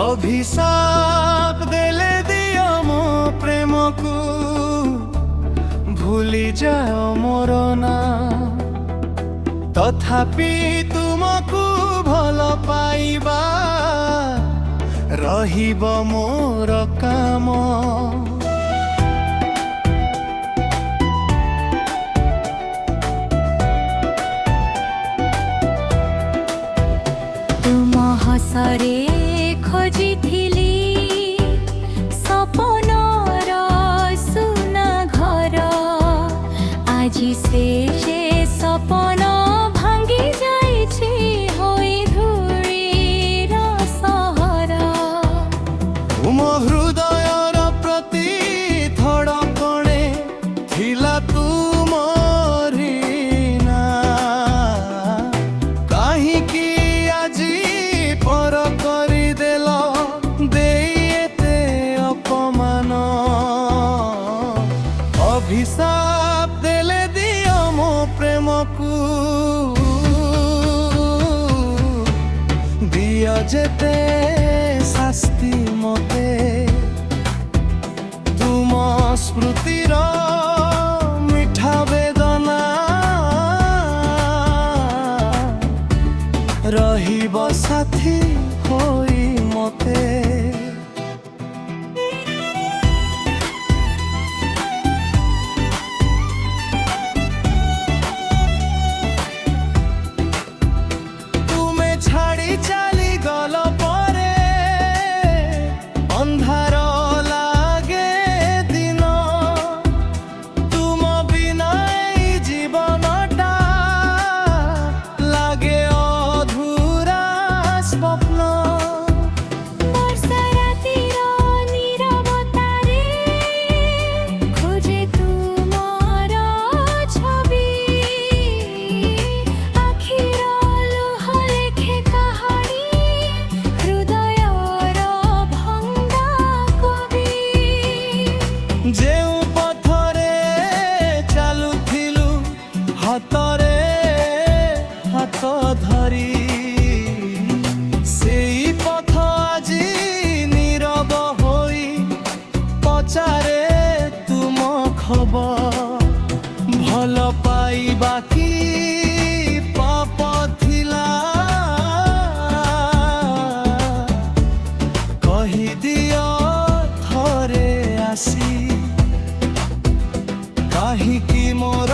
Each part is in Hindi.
अभिशाप देले दियो मो प्रेम को भूली जाओ मोर ना तथापि तुमको भल पाइबा रहिब मोर काम। तुम हसरे खोजिथिली सपनर सुना घर आजी से सपन भांगी जाइछि होई धूळीर सहर। तुम हृदयर प्रति धड़कणे थिला तुमरी ना काहीकि आजी पर करिदेल देते अपमान। अभिशाप देले दियो मो प्रेम को दियो जेते शास्ति मते तुम स्मृतिर मिठा वेदना रहिब साथी होई मते। तुमे छाड़ी चली गल परे अंधार लागे दिन तुम बिना ई जीवनटा लागे अधूरा स्वप्न। वर्षा रातिर नीरवतारे खोजे तुमर छवि आखिर लुह लेखे कहानी हृदयर भंगा कवि। जेउ पथरे चालुथिलु हातरे हाथ धरी सेई पथ आजी नीरव होई पचारे तुम खबर भल पाइबा कि पाप थिला कहि दियो थरे आसी काहीकि मोर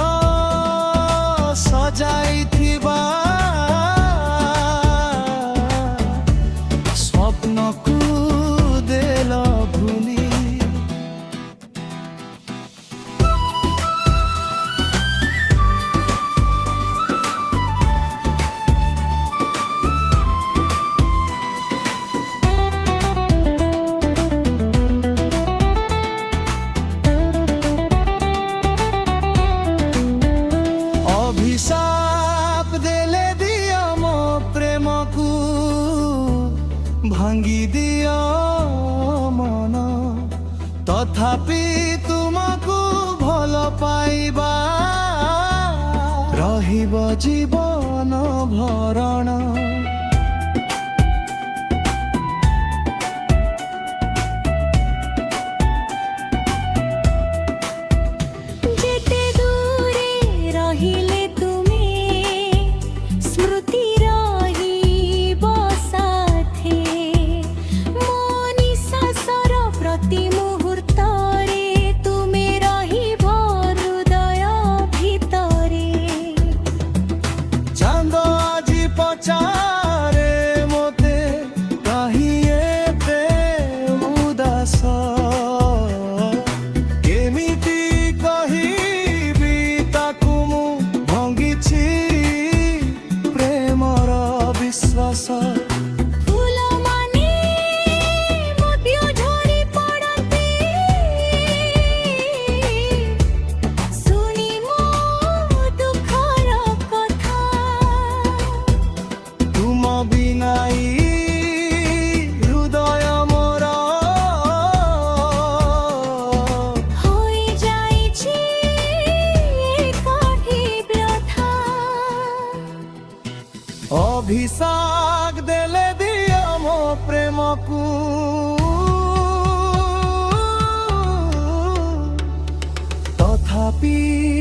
सजाइथिबा स्वप्न को देल भूली। अभिशाप देले दियो मो प्रेम को भांगी दियो मन तथापि तुमको भल पाइबा रहिब जीवन भरण। जेते दूरे रहिले तुमे स्मृति रहिब साथे मो निश्वासर प्रति मुहूर्तरे तुमे रहिब हृदय भितरे। चांद आजी पचारे मोते काहि एते उदास केमिति कहिबी ताकु मु भांगिछि प्रेमर विश्वास। फूल माने मोतियो झड़ी पड़ते सुनी मो दुखर कथा तुम बिनाई हृदय मोर होई जाइछि एकाठी व्यथा। अभिशाप देले दियो मो प्रेम को পাপী